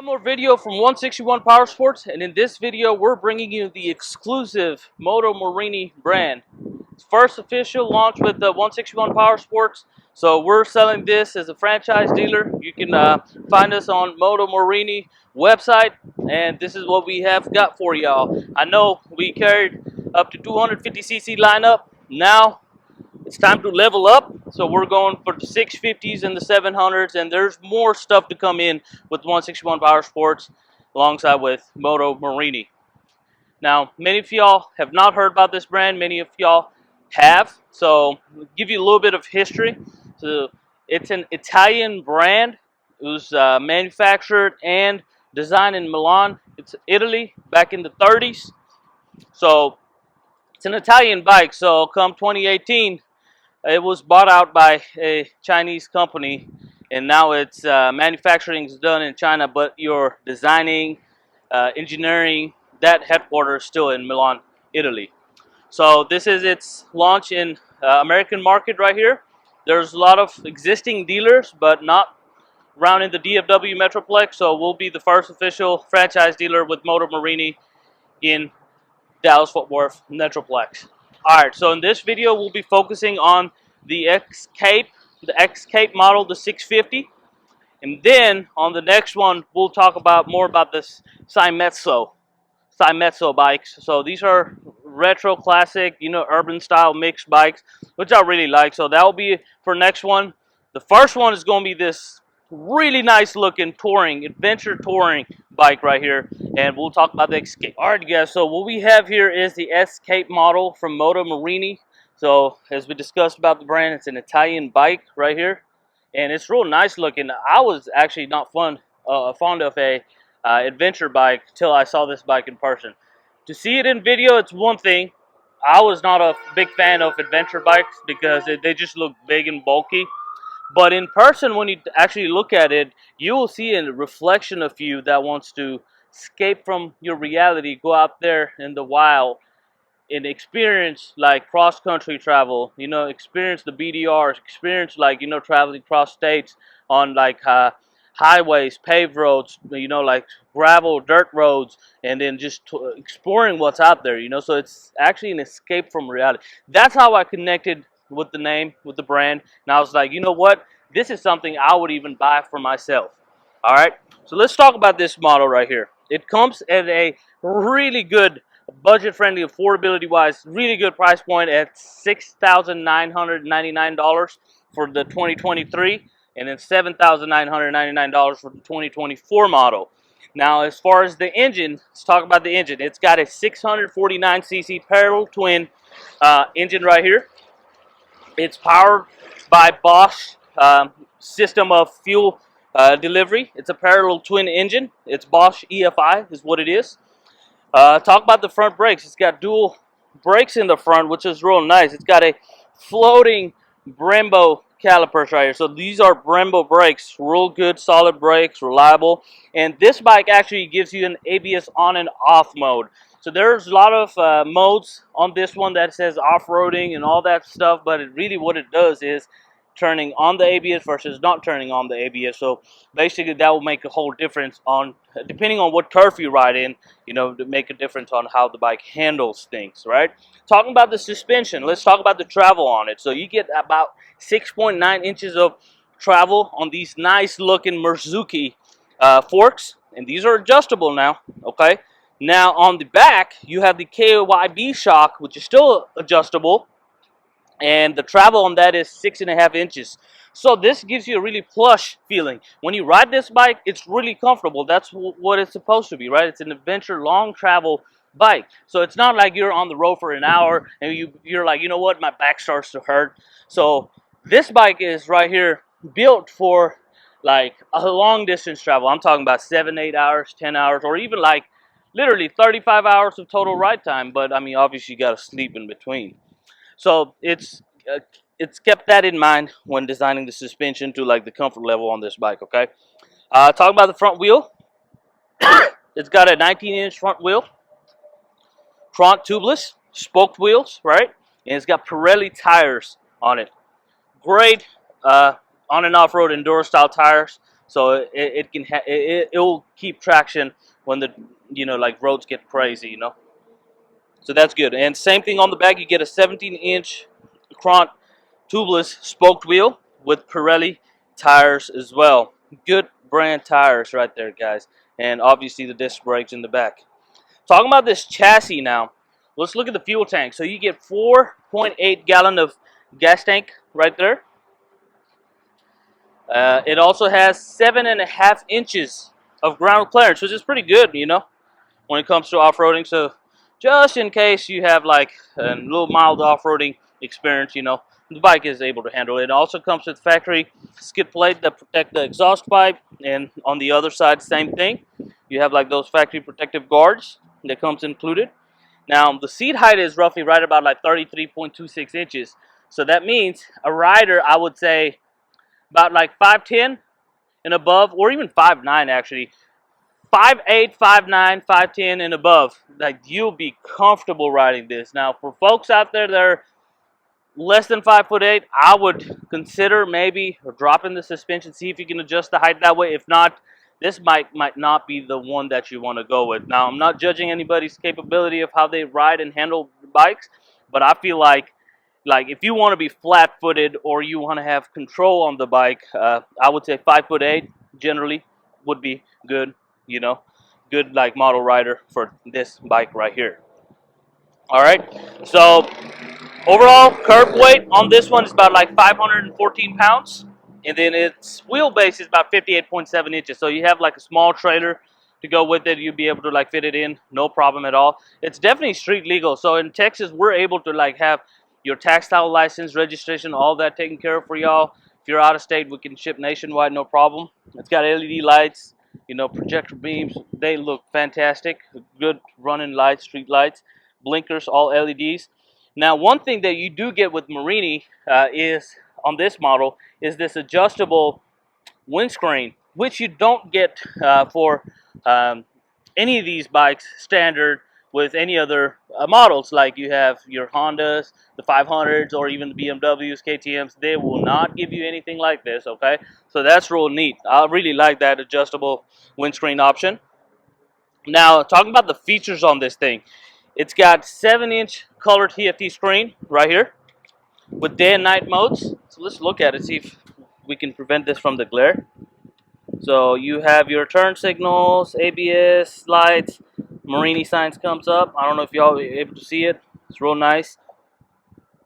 One more video from 161 Power Sports, and in this video we're bringing you the exclusive Moto Morini brand. First official launch with the 161 Power Sports. So we're selling this as a franchise dealer. You can find us on Moto Morini website, and this is what we have got for y'all. I know we carried up to 250cc lineup. Now it's time to level up, so we're going for the 650s and the 700s, and there's more stuff to come in with 161 Power Sports alongside with Moto Morini. Now, many of y'all have not heard about this brand. Many of y'all have, so I'll give you a little bit of history. So it's an Italian brand. It was manufactured and designed in Milan. It's Italy back in the 30s. So it's an Italian bike. So come 2018, it was bought out by a Chinese company, and now it's manufacturing is done in China, but your designing, engineering, that headquarters is still in Milan, Italy. So this is its launch in American market right here. There's a lot of existing dealers, but not around in the DFW Metroplex. So we'll be the first official franchise dealer with Moto Morini in Dallas-Fort Worth Metroplex. Alright, so in this video we'll be focusing on the X-Cape model, the 650. And then on the next one we'll talk about more about this Saimetsu bikes. So these are retro classic, urban style mixed bikes, which I really like. So that will be for next one. The first one is going to be this really nice looking adventure touring bike right here, and we'll talk about the X-Cape. Alright guys, so what we have here is the X-Cape model from Moto Morini. So as we discussed about the brand, it's an Italian bike right here, and it's real nice looking. I was actually not fond of a adventure bike till I saw this bike in person. To see it in video, it's one thing. I was not a big fan of adventure bikes because they just look big and bulky. But in person, when you actually look at it, you will see a reflection of you that wants to escape from your reality, go out there in the wild, and experience like cross-country travel. Experience the BDRs, experience like traveling across states on like highways, paved roads, like gravel, dirt roads, and then just exploring what's out there. So it's actually an escape from reality. That's how I connected with the name, with the brand, and I was like, you know what, this is something I would even buy for myself. All right, so let's talk about this model right here. It comes at a really good budget friendly, affordability wise, really good price point at $6,999 for the 2023, and then $7,999 for the 2024 model. Now, as far as the engine, let's talk about the engine. It's got a 649cc parallel twin engine right here. It's powered by Bosch system of fuel delivery. It's a parallel twin engine. It's Bosch EFI is what it is. Talk about the front brakes. It's got dual brakes in the front, which is real nice. It's got a floating Brembo calipers right here. So these are Brembo brakes. Real good, solid brakes, reliable. And this bike actually gives you an ABS on and off mode. So there's a lot of modes on this one that says off-roading and all that stuff, but really what it does is turning on the ABS versus not turning on the ABS. So basically that will make a whole difference on, depending on what turf you ride in, to make a difference on how the bike handles things, right? Talking about the suspension, let's talk about the travel on it. So you get about 6.9 inches of travel on these nice looking Merzuki forks, and these are adjustable now, okay? Now on the back, you have the KYB shock, which is still adjustable, and the travel on that is 6.5 inches. So this gives you a really plush feeling. When you ride this bike, it's really comfortable. That's what it's supposed to be, right? It's an adventure, long travel bike. So it's not like you're on the road for an hour and you're like, you know what, my back starts to hurt. So this bike is right here built for like a long distance travel. I'm talking about 7, 8 hours, 10 hours, or even like literally 35 hours of total ride time. But I mean, obviously you got to sleep in between. So it's kept that in mind when designing the suspension to like the comfort level on this bike, okay? Talking about the front wheel. It's got a 19-inch front wheel. Front tubeless, spoked wheels, right? And it's got Pirelli tires on it. Great on and off-road enduro style tires. so it will keep traction when the like roads get crazy, So that's good. And same thing on the back, you get a 17-inch front tubeless spoked wheel with Pirelli tires as well. Good brand tires right there, guys. And obviously the disc brakes in the back. Talking about this chassis now, let's look at the fuel tank. So you get 4.8 gallon of gas tank right there. It also has 7.5 inches of ground clearance, which is pretty good, when it comes to off-roading. So just in case you have like a little mild off-roading experience, the bike is able to handle it. It also comes with factory skid plate that protect the exhaust pipe, and on the other side, same thing. You have like those factory protective guards that comes included. Now the seat height is roughly right about like 33.26 inches. So that means a rider, I would say, about like 5'10" and above, or even 5'9" actually. 5'8", 5'9", 5'10", and above, like you'll be comfortable riding this. Now, for folks out there that are less than 5'8", I would consider maybe dropping the suspension, see if you can adjust the height that way. If not, this might not be the one that you want to go with. Now, I'm not judging anybody's capability of how they ride and handle bikes, but I feel like if you want to be flat-footed or you want to have control on the bike, I would say 5'8" generally would be good. Good like model rider for this bike right here. All right, so overall curb weight on this one is about like 514 pounds, and then its wheelbase is about 58.7 inches. So you have like a small trailer to go with it. You'll be able to like fit it in, no problem at all. It's definitely street legal. So in Texas, we're able to like have your tactile license, registration, all that taken care of for y'all. If you're out of state, we can ship nationwide, no problem. It's got LED lights, projector beams. They look fantastic. Good running lights, street lights, blinkers, all LEDs. Now, one thing that you do get with Morini is on this model is this adjustable windscreen, which you don't get for any of these bikes standard with any other models. Like you have your Hondas, the 500s, or even the BMWs, KTMs. They will not give you anything like this, okay? So that's real neat. I really like that adjustable windscreen option. Now, talking about the features on this thing, it's got 7-inch color TFT screen right here with day and night modes. So let's look at it, see if we can prevent this from the glare. So you have your turn signals, ABS, lights, Morini signs comes up. I don't know if y'all are able to see it. It's real nice.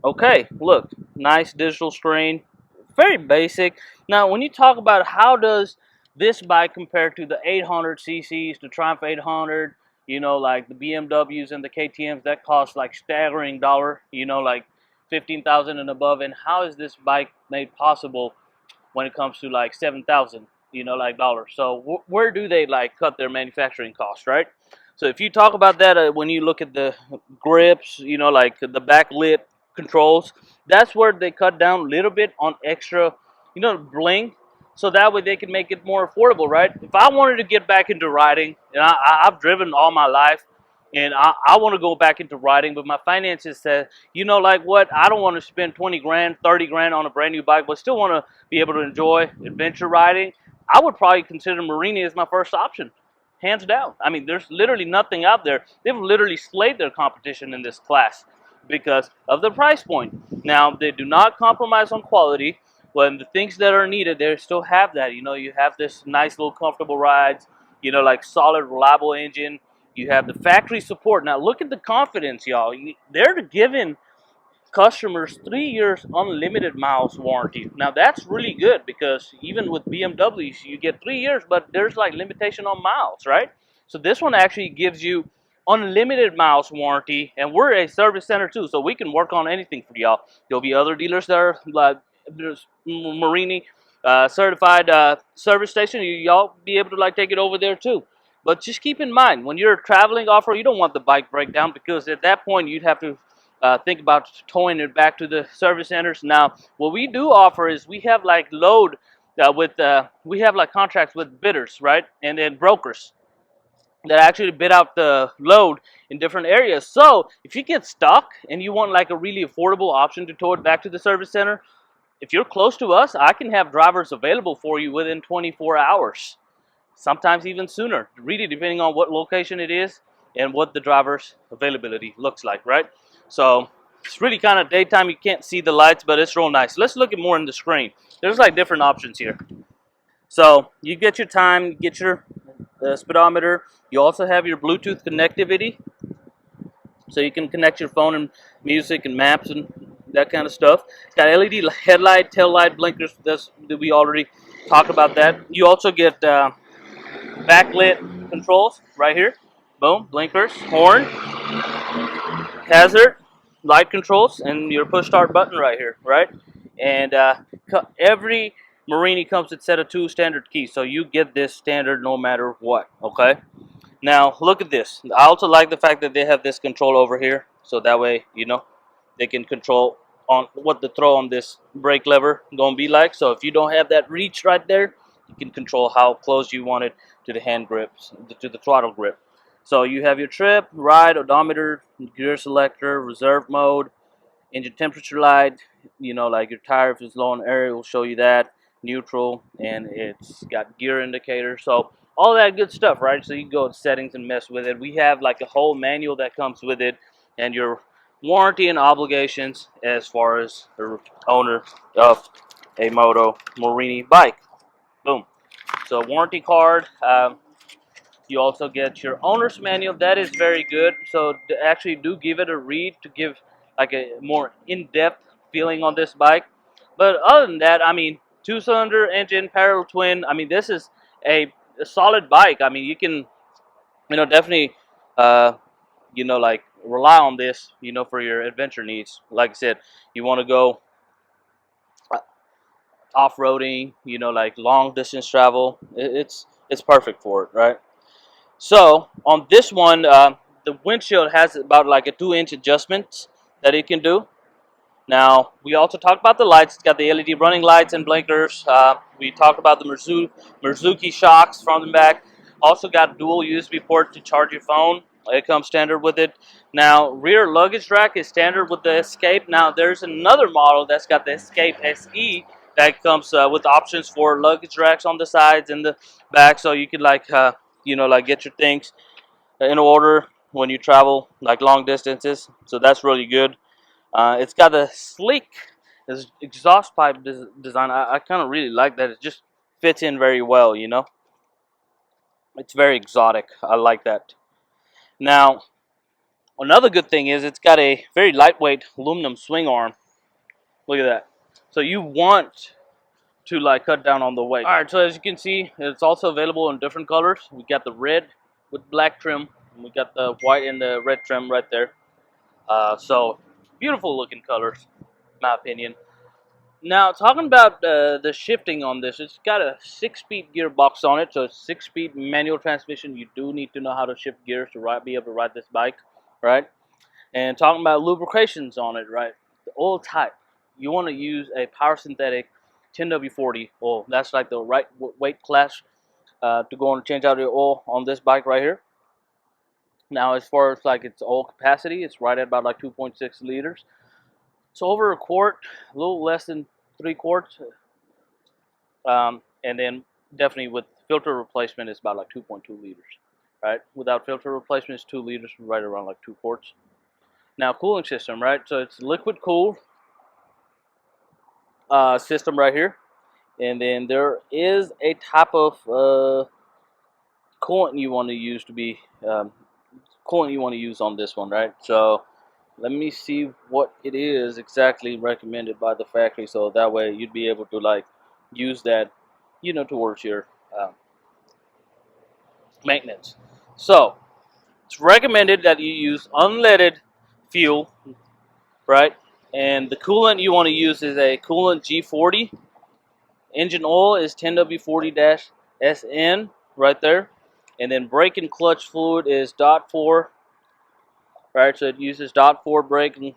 Okay, look, nice digital screen. Very basic. Now, when you talk about how does this bike compare to the 800 cc's, the Triumph 800, like the BMWs and the KTMs that cost like staggering dollar, like 15,000 and above, and how is this bike made possible when it comes to like 7,000, like dollars? So where do they like cut their manufacturing costs, right? So if you talk about that, when you look at the grips, like the backlit controls, that's where they cut down a little bit on extra, bling, so that way they can make it more affordable, right? If I wanted to get back into riding, and I've driven all my life, and I want to go back into riding, but my finances said, like what, I don't want to spend 20 grand, 30 grand on a brand new bike, but still want to be able to enjoy adventure riding, I would probably consider Morini as my first option. Hands down. I mean, there's literally nothing out there. They've literally slayed their competition in this class because of the price point. Now, they do not compromise on quality. When the things that are needed, they still have that. You have this nice little comfortable rides, like solid, reliable engine. You have the factory support. Now, look at the confidence, y'all. They're giving customers 3 years unlimited miles warranty. Now that's really good because even with BMWs you get 3 years, but there's like limitation on miles, right? So this one actually gives you unlimited miles warranty, and we're a service center too, so we can work on anything for y'all. There'll be other dealers that are like there's Morini certified service station. Y'all be able to like take it over there too. But just keep in mind, when you're traveling off-road, you don't want the bike breakdown, because at that point you'd have to think about towing it back to the service centers. Now, what we do offer is we have like we have like contracts with bidders, right? And then brokers that actually bid out the load in different areas. So if you get stuck and you want like a really affordable option to tow it back to the service center, if you're close to us, I can have drivers available for you within 24 hours, sometimes even sooner, really depending on what location it is and what the driver's availability looks like, right? So it's really kind of daytime. You can't see the lights, but it's real nice. Let's look at more in the screen. There's like different options here. So you get your time, you get your speedometer. You also have your Bluetooth connectivity, so you can connect your phone and music and maps and that kind of stuff. It's got LED headlight, tail light, blinkers. We already talked about that. You also get backlit controls right here. Boom, blinkers, horn, hazard, light controls, and your push start button right here, right? And every Morini comes with a set of 2 standard keys, so you get this standard no matter what, okay? Now, look at this. I also like the fact that they have this control over here, so that way, you know, they can control on what the throw on this brake lever gonna be like. So if you don't have that reach right there, you can control how close you want it to the hand grips, to the throttle grip. So you have your trip, ride, odometer, gear selector, reserve mode, engine temperature light, you know, like your tire, if it's low on air, it will show you that, neutral, and it's got gear indicator. So all that good stuff, right? So you can go to settings and mess with it. We have like a whole manual that comes with it, and your warranty and obligations as far as the owner of a Moto Morini bike. Boom. So warranty card. You also get your owner's manual. That is very good. So actually do give it a read to give like a more in-depth feeling on this bike. But other than that, I mean, 2-cylinder engine, parallel twin. I mean, this is a solid bike. I mean, you can, you know, definitely, you know, like rely on this, you know, for your adventure needs. Like I said, you want to go off-roading, you know, like long distance travel. It's perfect for it, right? So on this one, the windshield has about like a 2-inch adjustment that it can do. Now we also talked about the lights. It's got the LED running lights and blinkers. We talked about the Mizuki shocks front and back. Also got dual USB port to charge your phone. It comes standard with it. Now rear luggage rack is standard with the Escape. Now there's another model that's got the Escape SE that comes with options for luggage racks on the sides and the back, so you could like you know, like get your things in order when you travel like long distances. So that's really good. It's got a sleek exhaust pipe design. I kind of really like that. It just fits in very well, you know. It's very exotic. I like that. Now, another good thing is it's got a very lightweight aluminum swing arm. Look at that. So you want to like cut down on the weight. All right, so as you can see, it's also available in different colors. We got the red with black trim, and we got the white and the red trim right there. So beautiful looking colors, in my opinion. Now talking about the shifting on this, it's got a 6-speed gearbox on it, so it's 6-speed manual transmission. You do need to know how to shift gears to be able to ride this bike, right? And talking about lubrications on it, right? The oil type, you want to use a Power Synthetic 10W40 oil. That's like the right weight class to go and change out your oil on this bike right here. Now, as far as like its oil capacity, it's right at about like 2.6 liters. So over a quart, a little less than 3 quarts. And then definitely with filter replacement, it's about like 2.2 liters, right? Without filter replacement, it's 2 liters, right around like 2 quarts. Now, cooling system, right? So it's liquid cooled system right here. And then there is a type of coolant you want to use on this one, right? So let me see what it is exactly recommended by the factory, so that way you'd be able to like use that, you know, towards your maintenance. So it's recommended that you use unleaded fuel, right? And the coolant you want to use is a coolant G40. Engine oil is 10W40-SN right there. And then brake and clutch fluid is .4, right? So it uses .4 brake and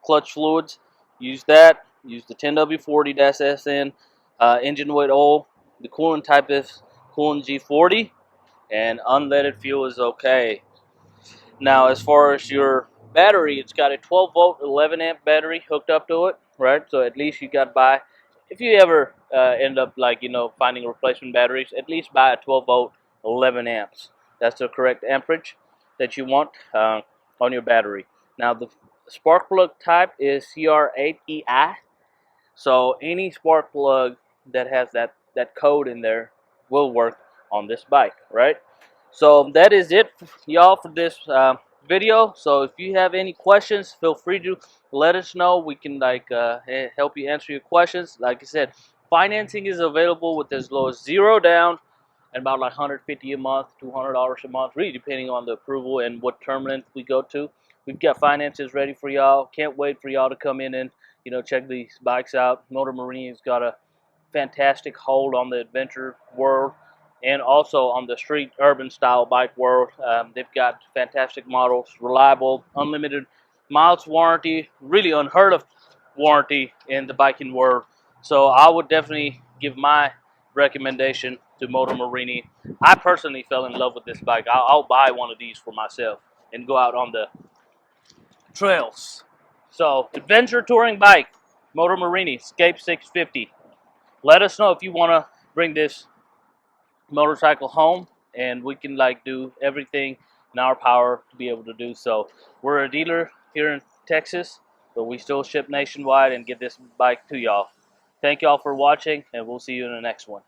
clutch fluids. Use that. Use the 10W40-SN engine weight oil. The coolant type is coolant G40, and unleaded fuel is okay. Now, as far as your battery, it's got a 12-volt, 11-amp battery hooked up to it. right? So at least you got to buy. If you ever end up like finding replacement batteries, at least buy a 12 volt, 11 amps. That's the correct amperage that you want on your battery. Now the spark plug type is CR8EI. So any spark plug that has that code in there will work on this bike, right? So that is it, y'all, for this video. So if you have any questions, feel free to let us know. We can help you answer your questions. Like I said, financing is available with as low as $0 down and about like $150 a month, $200 a month, really depending on the approval and what term length we go to. We've got finances ready for y'all. Can't wait for y'all to come in and check these bikes out. Moto Morini's got a fantastic hold on the adventure world and also on the street urban style bike world. They've got fantastic models, reliable, unlimited miles warranty, really unheard of warranty in the biking world. So I would definitely give my recommendation to Moto Morini. I personally fell in love with this bike. I'll buy one of these for myself and go out on the trails. So adventure touring bike, Moto Morini Escape 650. Let us know if you want to bring this motorcycle home, and we can do everything in our power to be able to do so. We're a dealer here in Texas, but we still ship nationwide and get this bike to y'all. Thank y'all for watching, and we'll see you in the next one.